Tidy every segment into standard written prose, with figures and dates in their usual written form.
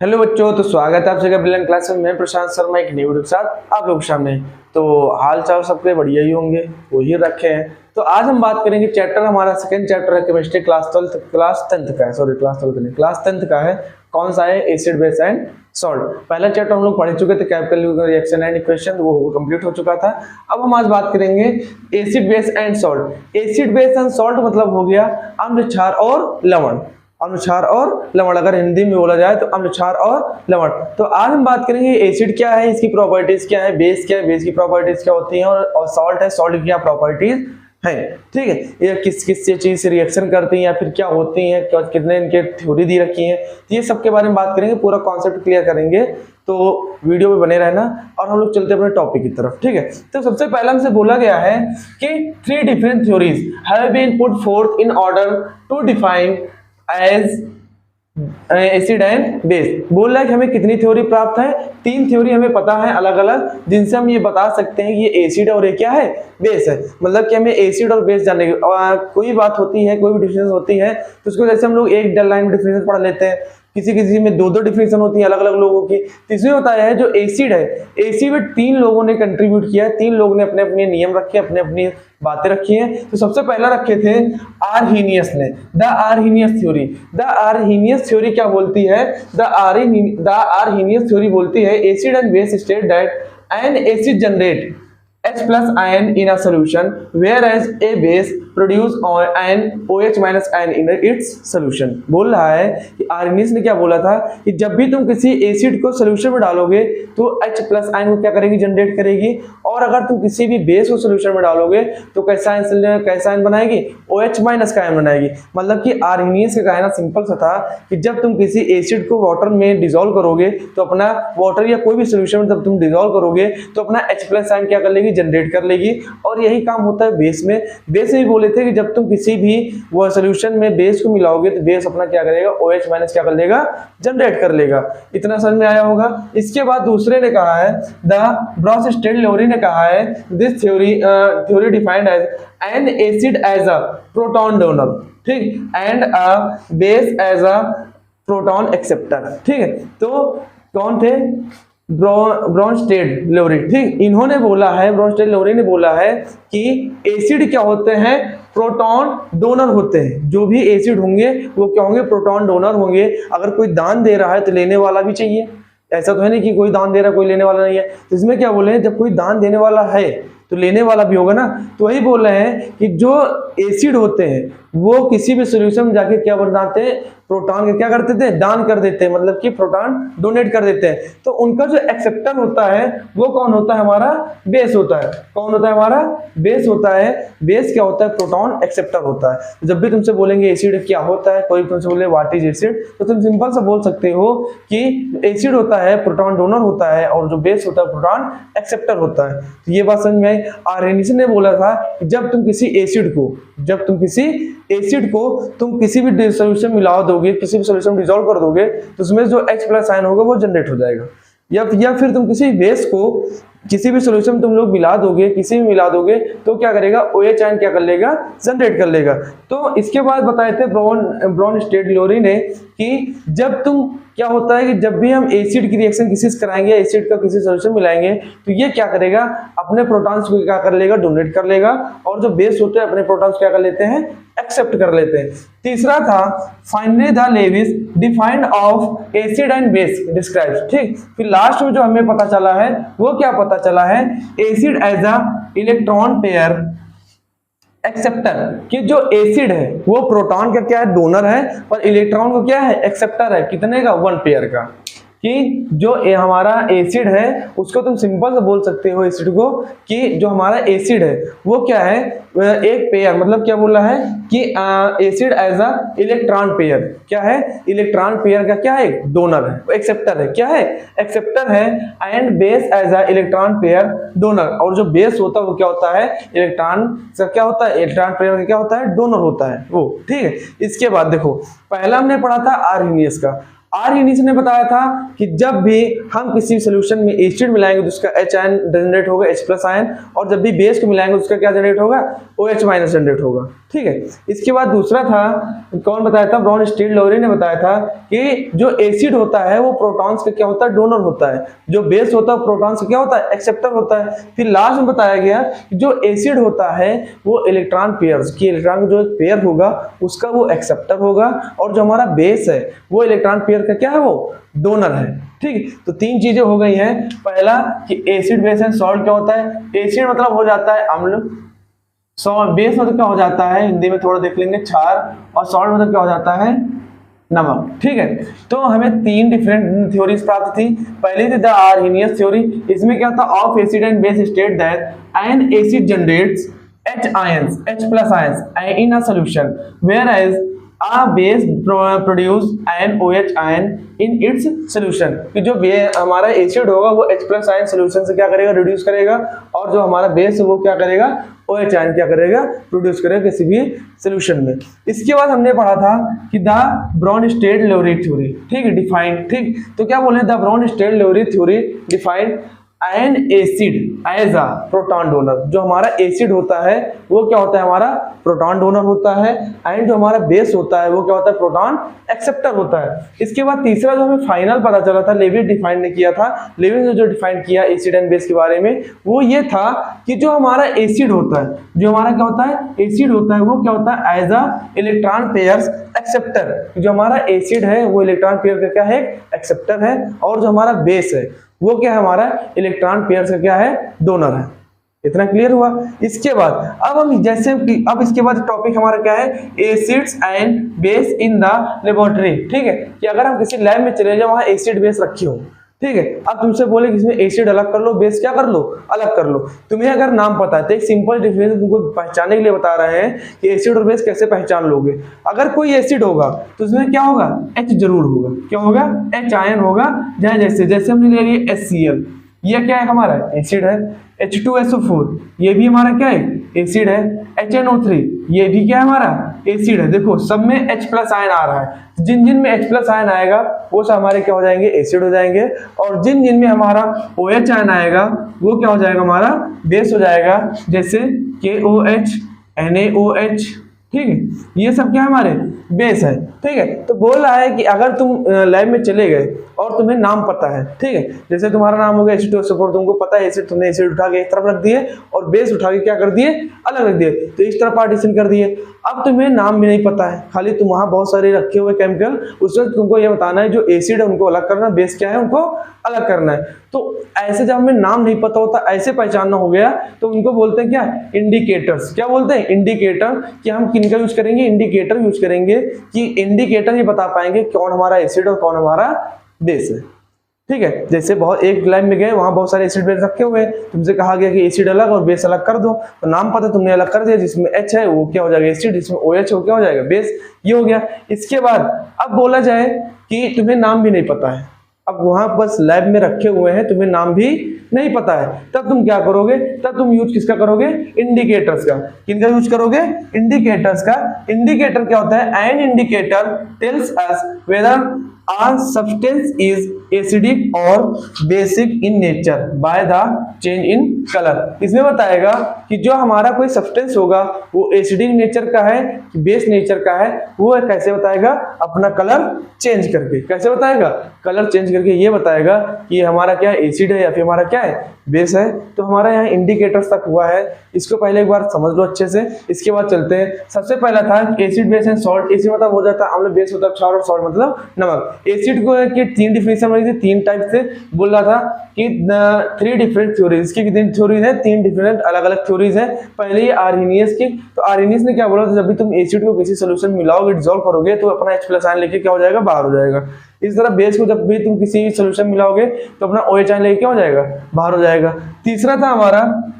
Hello बच्चों, तो स्वागत है आप सभी ब्रिलियंट क्लास में। मैं प्रशांत शर्मा एक नई वीडियो के साथ आप लोग के सामने। तो हाल चाल सबके बढ़िया ही होंगे, वही रखे हैं। तो आज हम बात करेंगे चैप्टर, हमारा सेकंड चैप्टर है केमिस्ट्री, क्लास 10th का है। सॉरी, क्लास 10th का है। कौन सा है? Acid base and salt. पहला चैप्टर हम लोग पढ़ चुके थे, केमिकल रिएक्शन एंड इक्वेशन, वो कंप्लीट हो चुका था। अब हम आज बात करेंगे acid base and salt. Acid base and salt मतलब हो गया अम्ल, क्षार और लवण। अम्ल, क्षार और लवण, अगर हिंदी में बोला जाए तो अम्ल, क्षार और लवण। तो आज हम बात करेंगे एसिड क्या है, इसकी प्रॉपर्टीज क्या है, बेस क्या है, बेस की प्रॉपर्टीज क्या होती हैं, और सॉल्ट है, सॉल्ट की क्या प्रॉपर्टीज है। ठीक है, ये किस किस चीज से रिएक्शन करती हैं या फिर क्या होती हैं, कितने इनके थ्योरी दी रखी है, तो ये सब के बारे में बात करेंगे, पूरा कॉन्सेप्ट क्लियर करेंगे। तो वीडियो में बने रहना और हम लोग चलते अपने टॉपिक की तरफ। ठीक है, तो सबसे पहला हमसे बोला गया है कि 3 different theories have been put forth in order to define as acid and base. बोल रहा है कि हमें कितनी थ्योरी प्राप्त है? 3 थ्योरी हमें पता है अलग अलग, जिनसे हम ये बता सकते हैं कि ये एसिड और ये क्या है, बेस है। मतलब कि हमें एसिड और बेस जानने की कोई बात होती है, कोई भी डिफरेंस होती है तो उसको जैसे हम लोग एक लाइन में डिफरेंस पढ़ लेते हैं, किसी किसी में 2 डिफिनेशन होती है अलग अलग लोगों की। तो इसमें बताया है जो एसिड है, एसिड में 3 लोगों ने कंट्रीब्यूट किया है, 3 लोगों ने अपने अपने नियम रखे, अपने अपनी बातें रखी हैं। तो सबसे पहला रखे थे आर्हीनियस ने, the Arrhenius theory. The Arrhenius theory क्या बोलती है? द आर्हीनियस थ्योरी बोलती है acid and base state that N acid generate H plus ion in a solution, whereas a base produce an OH minus ion in its solution। बोल रहा है कि Arrhenius ने क्या बोला था कि जब भी तुम किसी एसिड को सोल्यूशन में डालोगे तो H प्लस आयन को क्या करेगी? जनरेट करेगी। और अगर तुम किसी भी बेस को सोल्यूशन में डालोगे तो कैसा आयन बनाएगी? OH माइनस का आयन बनाएगी। मतलब कि आर्हीनियस का कहना सिंपल सा था कि जब तुम किसी एसिड को वाटर में डिसॉल्व करोगे तो अपना वाटर या कोई भी सोल्यूशन में जब तुम डिसॉल्व करोगे तो अपना H प्लस आयन क्या कर लेगी? जनरेट कर लेगी। और यही काम होता है बेस में। बेस में भी बोले थे कि जब तुम किसी भी वो सॉल्यूशन में बेस को मिलाओगे तो बेस अपना क्या करेगा? OH माइनस क्या कर लेगा? जनरेट कर लेगा। इतना समझ में आया होगा। इसके बाद दूसरे ने कहा है, द ब्रॉन्स्टेड-लियोरी ने कहा है, this theory defined as an acid as a proton donor, ठीक, and a base as a proton acceptor. ठीक है, तो कौन थे? ब्रॉन्स्टेड-लियोरी। ठीक, इन्होंने बोला है, ब्रॉन्स्टेड-लियोरी ने बोला है कि एसिड क्या होते हैं? प्रोटॉन डोनर होते हैं। जो भी एसिड होंगे वो क्या होंगे? प्रोटॉन डोनर होंगे। अगर कोई दान दे रहा है तो लेने वाला भी चाहिए। ऐसा तो है नहीं कि कोई दान दे रहा है कोई लेने वाला नहीं है। तो इसमें क्या बोले हैं? जब कोई दान देने वाला है तो लेने वाला भी होगा ना। तो वही बोल रहे हैं कि जो एसिड होते हैं वो किसी भी सॉल्यूशन में जाके क्या बनाते हैं? प्रोटॉन के क्या करते थे? दान कर देते हैं, मतलब कि प्रोटॉन डोनेट कर देते हैं। तो उनका जो एक्सेप्टर होता है वो कौन होता है? हमारा बेस होता है। कौन होता है? हमारा बेस होता है। बेस क्या होता है? प्रोटॉन एक्सेप्टर होता है। जब भी तुमसे बोलेंगे एसिड क्या होता है, कोई तुमसे बोले व्हाट इज एसिड, तो तुम सिंपल से बोल सकते हो कि एसिड होता है प्रोटॉन डोनर होता है, और जो बेस होता है प्रोटॉन एक्सेप्टर होता है। तो ये बात समझ में आई। आर्हीनियस ने बोला था कि जब तुम किसी एसिड को तुम किसी भी सॉल्यूशन मिला दोगे, किसी भी सॉल्यूशन में डिसॉल्व कर दोगे तो उसमें जो H प्लस आयन होगा वो जनरेट हो जाएगा। या फिर तुम किसी बेस को किसी भी सॉल्यूशन में तुम लोग मिला दोगे, किसी भी मिला दोगे तो क्या करेगा? OH आयन क्या कर लेगा? जनरेट कर लेगा। तो इसके बाद बताए थे ब्रॉन्स्टेड-लियोरी ने कि जब तुम क्या होता है कि जब भी हम एसिड की रिएक्शन किसी से कराएंगे, एसिड का किसी सॉल्यूशन मिलाएंगे तो ये क्या करेगा? अपने प्रोटॉन्स को क्या कर लेगा? डोनेट कर लेगा। और जो बेस होते हैं अपने प्रोटॉन्स क्या कर लेते हैं? एक्सेप्ट कर लेते हैं। तीसरा था finally the Lewis defined of acid and base describes. ठीक, फिर लास्ट में जो हमें पता चला है वो क्या पता चला है? Acid as a electron pair acceptor, कि जो एसिड है वो प्रोटॉन का क्या है? डोनर है, और इलेक्ट्रॉन को क्या है? एक्सेप्टर है। कितने का? 1 पेयर का। कि जो हमारा एसिड है उसको तुम सिंपल से बोल सकते हो एसिड को कि जो हमारा एसिड है वो क्या है? एक पेयर, मतलब क्या बोला है कि acid as a electron pair. क्या है? इलेक्ट्रॉन पेयर का क्या है? डोनर है, एक्सेप्टर है। क्या है? एक्सेप्टर है। And base as a electron pair donor, और जो बेस होता है वो क्या होता है? इलेक्ट्रॉन का क्या होता है? इलेक्ट्रॉन पेयर का क्या होता है? डोनर होता है वो। ठीक है, इसके बाद देखो, पहला हमने पढ़ा था आर्हीनियस का। आर्हीनियस ने बताया था कि जब भी हम किसी सॉल्यूशन में एसिड मिलाएंगे तो उसका H आयन जनरेट होगा, H प्लस आयन, और जब भी बेस को मिलाएंगे उसका क्या जनरेट होगा? OH माइनस जनरेट होगा। ठीक है, इसके बाद दूसरा था, कौन बताया था, ब्राउन स्टील लोरी ने बताया था कि जो एसिड होता है वो प्रोटॉन्स का क्या होता है, डोनर होता है, जो बेस होता है प्रोटॉन्स का क्या होता है, एक्सेप्टर होता है। फिर लास्ट में बताया गया कि जो एसिड होता है वो इलेक्ट्रॉन पेयर्स की, इलेक्ट्रॉन का जो पेयर होगा उसका वो एक्सेप्टर होगा, और जो हमारा बेस है वो इलेक्ट्रॉन पेयर का क्या है, वो डोनर है। ठीक, तो तीन चीजें हो गई हैं। पहला कि एसिड बेस एंड सॉल्ट क्या होता है, एसिड मतलब हो जाता है अम्ल, बेस मतलब क्या हो जाता है, हिंदी में थोड़ा देख लेंगे, क्षार, और सॉल्ट मतलब क्या हो जाता है, नमक। ठीक है, तो हमें तीन डिफरेंट थ्योरीज प्राप्त थी। पहली थी द आर्हेनियस थ्योरी, इसमें क्या था, of acid and base state that N acid generates H ions, H plus ions in a solution, whereas a base produce an OH ion in its solution। कि जो हमारा एसिड होगा वो H plus ion solution से क्या करेगा, reduce करेगा, और जो हमारा बेस है वो क्या करेगा, OH ion क्या करेगा, प्रोड्यूस करेगा किसी भी सोल्यूशन में। इसके बाद हमने पढ़ा था कि द ब्राउन-स्टेड लोरी थ्योरी, ठीक है, डिफाइंड। ठीक, तो क्या बोले, the Bronsted Lowry theory defined an acid as a proton donor. जो हमारा एसिड होता है वो क्या होता है, हमारा प्रोटॉन डोनर होता है, एंड जो हमारा बेस होता है वो क्या होता है, प्रोटॉन एक्सेप्टर होता है। इसके बाद तीसरा जो हमें फाइनल पता चला था, लेविन डिफाइन ने किया था, लेविन ने जो डिफाइन किया एसिड एंड बेस के बारे में, वो ये था कि जो हमारा एसिड होता है, जो हमारा क्या होता है, एसिड होता है, वो क्या होता है, as a electron pairs acceptor. जो हमारा एसिड है वो इलेक्ट्रॉन पेयर का क्या है, एक्सेप्टर है, और जो हमारा बेस है वो क्या है, हमारा इलेक्ट्रॉन पेयर का क्या है, डोनर है। इतना क्लियर हुआ। इसके बाद अब हम जैसे अब इसके बाद टॉपिक हमारा क्या है, acids and base in the laboratory. ठीक है, कि अगर हम किसी लैब में चले जाए, वहां एसिड बेस रखी हो, ठीक है, अब तुमसे बोले कि इसमें एसिड अलग कर लो, बेस क्या कर लो, अलग कर लो। तुम्हें अगर नाम पता है तो एक सिंपल डिफरेंस तुमको पहचानने के लिए बता रहे हैं कि एसिड और बेस कैसे पहचान लोगे। अगर कोई एसिड होगा तो उसमें क्या होगा, H जरूर होगा। क्या होगा, H आयन होगा। जैसे हमने ले लिया HCl, ये क्या है, हमारा एसिड है। H2SO4 ये भी हमारा क्या है, एसिड है। HNO3 ये भी क्या है, हमारा एसिड है। देखो सब में H प्लस आयन आ रहा है, जिन जिन में H प्लस आयन आएगा वो सब हमारे क्या हो जाएंगे, एसिड हो जाएंगे, और जिन जिन में हमारा OH आयन आएगा वो क्या हो जाएगा, हमारा बेस हो जाएगा। जैसे KOH, NaOH, ठीक है, ये सब क्या हमारे बेस है। ठीक है, तो बोल रहा है कि अगर तुम लैब में चले गए और तुम्हें नाम पता है, ठीक है, जैसे तुम्हारा नाम हो गया H2SO4, तुमको पता है एसिड, तुमने एसिड उठा के एक तरफ रख दिए और बेस उठा के क्या कर दिए, अलग रख दिए, तो इस तरह पार्टीशन कर दिए। अब तुम्हें नाम भी नहीं पता है, खाली तुम वहां बहुत सारे रखे हुए केमिकल, उसमें तुमको ये बताना है जो एसिड है उनको अलग करना, बेस क्या है उनको अलग करना है। तो ऐसे जब हमें नाम नहीं पता होता, ऐसे पहचानना हो गया, तो उनको बोलते हैं क्या, इंडिकेटर्स। क्या बोलते हैं, इंडिकेटर। कि हम किनका यूज करेंगे, इंडिकेटर यूज करेंगे, कि इंडिकेटर ही बता पाएंगे कौन हमारा एसिड और कौन हमारा बेस है। ठीक है, जैसे बहुत एक लाइन में गए, वहां बहुत सारे एसिड बेस रखे हुए हैं, तुमसे कहा गया कि एसिड अलग और बेस अलग कर दो, तो नाम पता तुमने अलग कर दिया, जिसमें H है वो क्या हो जाएगा एसिड, जिसमें OH है वो क्या हो जाएगा बेस। ये हो गया। इसके बाद अब बोला जाए कि तुम्हें नाम भी नहीं पता है, अब वहां बस लैब में रखे हुए हैं, तुम्हें नाम भी नहीं पता है, तब तुम क्या करोगे, तब तुम यूज किसका करोगे, इंडिकेटर्स का। किनका यूज करोगे, इंडिकेटर्स का। इंडिकेटर क्या होता है, an indicator tells us whether a substance is acidic or basic in nature by the change in color। इसमें बताएगा कि जो हमारा कोई सब्सटेंस होगा वो एसिडिक नेचर का है कि बेस नेचर का है, वो कैसे बताएगा, अपना कलर चेंज करके। कैसे बताएगा, कलर चेंज करके ये बताएगा कि हमारा क्या है, एसिड है या फिर हमारा क्या है, बेस है। तो हमारा यहाँ इंडिकेटर्स तक हुआ है, इसको पहले एक बार समझ लो अच्छे से। इसके बाद चलते हैं, सबसे पहला था acid base and salt. Acid मतलब हो जाता है अम्ल, बेस होता है क्षार, और सॉल्ट मतलब नमक। एसिड को की तीन डिफिनेशन बनी थी, तीन टाइप से बोल रहा था कि 3 डिफरेंट थ्योरीज। इसकी कितनी थ्योरीज है, 3 डिफरेंट अलग अलग थ्योरीज है। पहले आर्हेनियस की, तो आर्हेनियस ने क्या बोला था, जब भी तुम एसिड को किसी सोल्यूशन में मिलाओगे, डिसॉल्व करोगे, तो अपना H प्लस आयन लेके क्या हो जाएगा, बाहर हो जाएगा। इस तरह बेस को जब भी तुम किसी सोल्यूशन मिलाओगे तो अपना OH आयन लेके क्या हो जाएगा, बाहर हो जाएगा। तीसरा था हमारा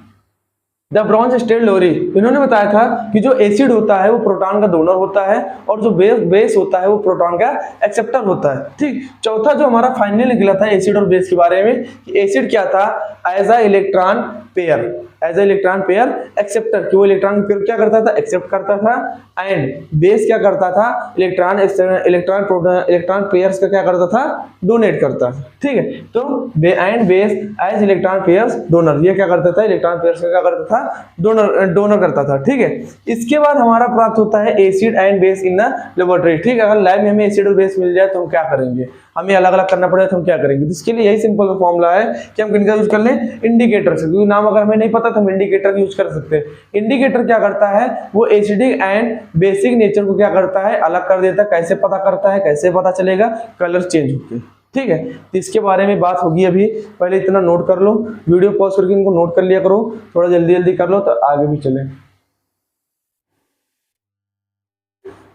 द ब्राउन-स्टेड लोरी। इन्होंने बताया था कि जो एसिड होता है वो प्रोटॉन का डोनर होता है, और जो बेस होता है वो प्रोटॉन का एक्सेप्टर होता है। ठीक। चौथा जो हमारा फाइनली निकला था एसिड और बेस के बारे में, कि एसिड क्या था, as a electron pair. As electron pair acceptor, कि वो इलेक्ट्रॉन पेयर क्या करता था, एक्सेप्ट करता था। एंड बेस क्या करता था, इलेक्ट्रॉन पेयर्स का क्या करता था, डोनेट करता था। ठीक है, तो and base as electron pairs donor, ये क्या करता था, इलेक्ट्रॉन पेयर्स का क्या करता था, डोनर करता था। ठीक है, इसके बाद हमारा प्राप्त होता है acid and base in the laboratory. ठीक है, अगर लैब में हमें एसिड और बेस मिल जाए तो हम क्या करेंगे, हमें अलग अलग करना पड़ेगा तो हम क्या करेंगे। तो इसके लिए यही सिंपल फॉर्मूला है कि हम किनका यूज कर लें, इंडिकेटर से, क्योंकि नाम अगर हमें नहीं पता तो हम इंडिकेटर यूज कर सकते हैं। इंडिकेटर क्या करता है, वो एसिडिक एंड बेसिक नेचर को क्या करता है, अलग कर देता है। कैसे पता करता है, कैसे पता चलेगा, कलर चेंज होते हैं। ठीक है, तो इसके बारे में बात होगी अभी, पहले इतना नोट कर लो, वीडियो पॉज करके इनको नोट कर लिया करो, थोड़ा जल्दी जल्दी कर लो तो आगे भी चले।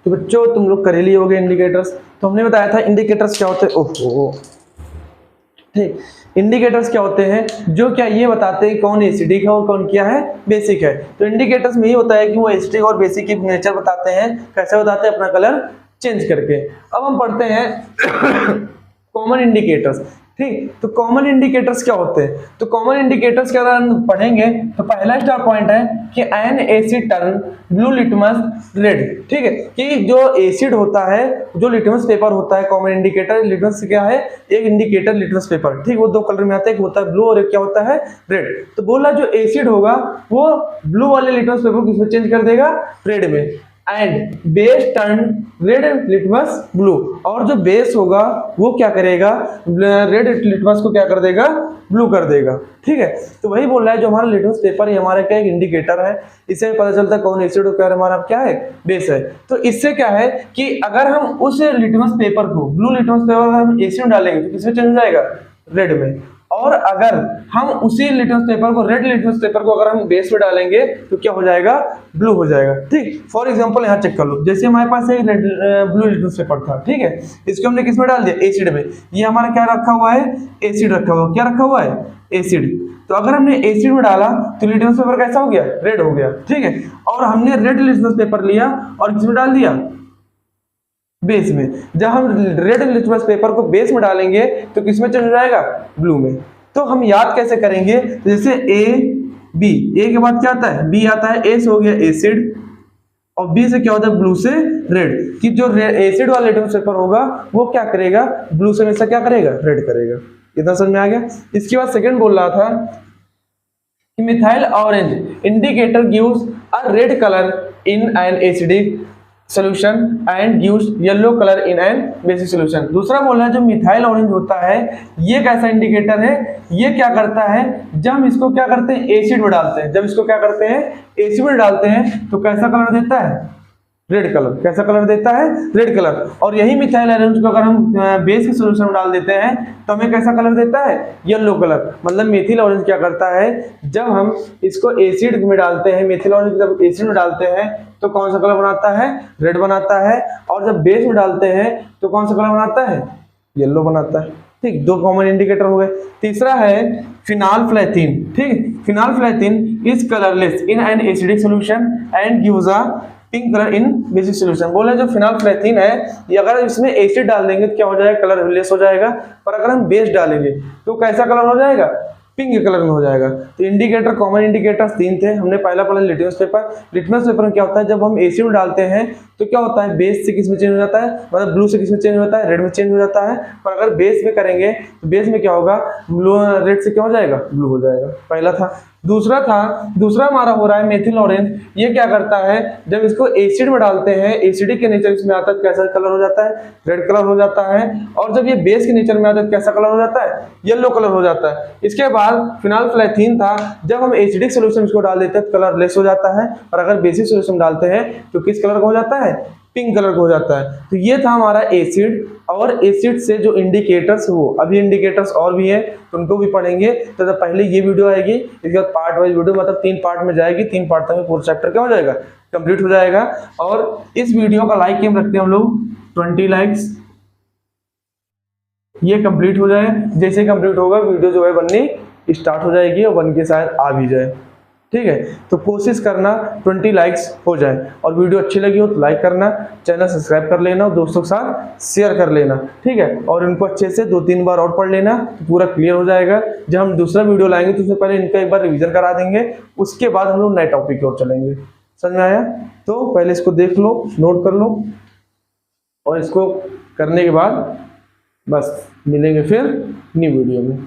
तो बच्चों तुम लोग कर ही लिए होगे इंडिकेटर्स। तो हमने बताया था इंडिकेटर्स क्या होते हैं, ओहो ठीक, इंडिकेटर्स क्या होते हैं, जो क्या ये बताते हैं कौन एसिडिक है और कौन क्या है, बेसिक है। तो इंडिकेटर्स में ये होता है कि वो एसिडिक और बेसिक की नेचर बताते हैं। कैसे बताते हैं, अपना कलर चेंज करके। अब हम पढ़ते हैं कॉमन इंडिकेटर्स। ठीक, तो कॉमन इंडिकेटर्स क्या होते हैं, तो कॉमन इंडिकेटर्स के अगर हम पढ़ेंगे तो पहला स्टार पॉइंट है कि N asset turn blue litmus red. ठीक है, कि जो एसिड होता है, जो लिटमस पेपर होता है, कॉमन इंडिकेटर लिटमस क्या है, एक इंडिकेटर लिटमस पेपर। ठीक, वो दो कलर में आता है, एक होता है ब्लू और एक क्या होता है, रेड। तो बोला जो एसिड होगा वो ब्लू वाले लिटमस पेपर को किसमें चेंज कर देगा, रेड में। And base turn red litmus blue, और जो बेस होगा वो क्या करेगा, रेड लिटमस को क्या कर देगा, ब्लू कर देगा। ठीक है, तो वही बोल रहा है जो हमारा लिटमस पेपर है हमारा क्या एक इंडिकेटर है, इससे पता चलता है कौन एसिड और हमारा क्या है, बेस है। तो इससे क्या है कि अगर हम उस लिटमस पेपर को, ब्लू लिटमस पेपर अगर हम एसिड में डालेंगे तो किसमें चेंज हो जाएगा, रेड में। और अगर हम उसी लिटमस पेपर को, रेड लिटमस पेपर को अगर हम बेस में डालेंगे तो क्या हो जाएगा, ब्लू हो जाएगा। ठीक, फॉर एग्जांपल यहाँ चेक कर लो, जैसे हमारे पास एक ब्लू लिटमस पेपर था। ठीक है, इसको हमने किस में डाल दिया, एसिड में। ये हमारा क्या रखा हुआ है, एसिड रखा हुआ, क्या रखा हुआ है, एसिड। तो अगर हमने एसिड में डाला तो लिटमस पेपर कैसा हो गया, रेड हो गया। ठीक है, और हमने रेड लिटमस पेपर लिया और किसमें डाल दिया, बेस में। जब हम रेड लिटमस पेपर को बेस में डालेंगे तो किसमें चेंज हो जाएगा, ब्लू में। तो हम याद कैसे करेंगे, तो जैसे ए बी, ए के बाद क्या आता है, बी आता है, ए से हो गया एसिड और बी से क्या होता है, ब्लू से रेड। कि जो एसिड वाला लिटमस पेपर होगा वो क्या करेगा, ब्लू से हमेशा क्या करेगा, रेड करेगा। इतना समझ में आ गया। इसके बाद सेकंड बोल रहा था कि methyl orange indicator gives a red colour in an acidic solution and gives yellow color in an basic solution। दूसरा बोलना है जो मिथाइल ऑरेंज होता है ये कैसा इंडिकेटर है, ये क्या करता है, जब हम इसको क्या करते हैं, एसिड में डालते हैं, जब इसको क्या करते हैं, एसिड में डालते हैं तो कैसा कलर देता है, रेड कलर। कैसा कलर देता है, रेड कलर। और यही मिथाइल ऑरेंज को अगर हम बेस के सॉल्यूशन में डाल देते हैं तो हमें कैसा कलर देता है, येलो कलर। मतलब मेथिल ऑरेंज क्या करता है, जब हम इसको एसिड में डालते हैं, मेथिल ऑरेंज जब एसिड में डालते हैं तो कौन सा कलर बनाता है, रेड बनाता है। और जब बेस में डालते हैं तो कौन सा कलर बनाता है, येलो बनाता है। ठीक, दो कॉमन इंडिकेटर हो गए। तीसरा है फिनाल्फ्लेथिन। ठीक, phenolphthalein is colourless in an acidic solution and gives a pink colour in basic solution. बोले जो फिनाल्फ्लेथिन है ये अगर इसमें एसिड डाल देंगे तो क्या हो जाएगा, कलर लेस हो जाएगा। पर अगर हम बेस डालेंगे तो कैसा कलर हो जाएगा, पिंक कलर में हो जाएगा। तो इंडिकेटर, कॉमन इंडिकेटर्स तीन थे। हमने पहला पढ़ा लिटमस पेपर। लिटमस पेपर में क्या होता है, जब हम एसिड में डालते हैं तो क्या होता है, बेस से किस में चेंज हो जाता है, मतलब ब्लू से किस में चेंज हो जाता है, रेड में चेंज हो जाता है। पर अगर बेस में करेंगे तो बेस में क्या होगा, ब्लू, रेड से क्या हो जाएगा, ब्लू हो जाएगा। पहला था। दूसरा हमारा हो रहा है मेथिल ऑरेंज। ये क्या करता है, जब इसको एसिड में डालते हैं, एसिडिक के नेचर इसमें आता है तो कैसा कलर हो जाता है, रेड कलर हो जाता है। और जब ये बेस के नेचर में आता है तो कैसा कलर हो जाता है, येलो कलर हो जाता है। इसके बाद फिनाल्फ्लेथिन था, जब हम एसिडिक सोल्यूशन इसको डाल देते हैं तो कलर लेस हो जाता है। और अगर बेसिक सोल्यूशन डालते हैं तो किस कलर का हो जाता है, पिंक कलर का हो जाता है। तो ये था हमारा एसिड। और एसिड से जो इंडिकेटर्स, वो अभी इंडिकेटर्स और भी हैं तो उनको भी पढ़ेंगे। तो पहले ये वीडियो आएगी, इसके बाद पार्ट वाइज वीडियो, मतलब 3 पार्ट में जाएगी। 3 पार्ट तक में पूरा चैप्टर क्या हो जाएगा, कंप्लीट हो जाएगा। और इस वीडियो का लाइक हम रखते हैं हम लोग 20 लाइक्स। ये कंप्लीट हो जाए, जैसे कंप्लीट होगा वीडियो जो है बननी स्टार्ट हो जाएगी और बन के शायद आ भी जाए। ठीक है। तो कोशिश करना 20 लाइक्स हो जाए, और वीडियो अच्छी लगी हो तो लाइक करना, चैनल सब्सक्राइब कर लेना और दोस्तों के साथ शेयर कर लेना, ठीक है। और इनको अच्छे से 2-3 बार और पढ़ लेना तो पूरा क्लियर हो जाएगा। जब हम दूसरा वीडियो लाएंगे तो उससे पहले इनका एक बार रिवीजन करा देंगे, उसके बाद हम लोग नए टॉपिक की ओर चलेंगे। समझ में आया? तो पहले इसको देख लो, नोट कर लो, और इसको करने के बाद बस मिलेंगे फिर न्यू वीडियो में।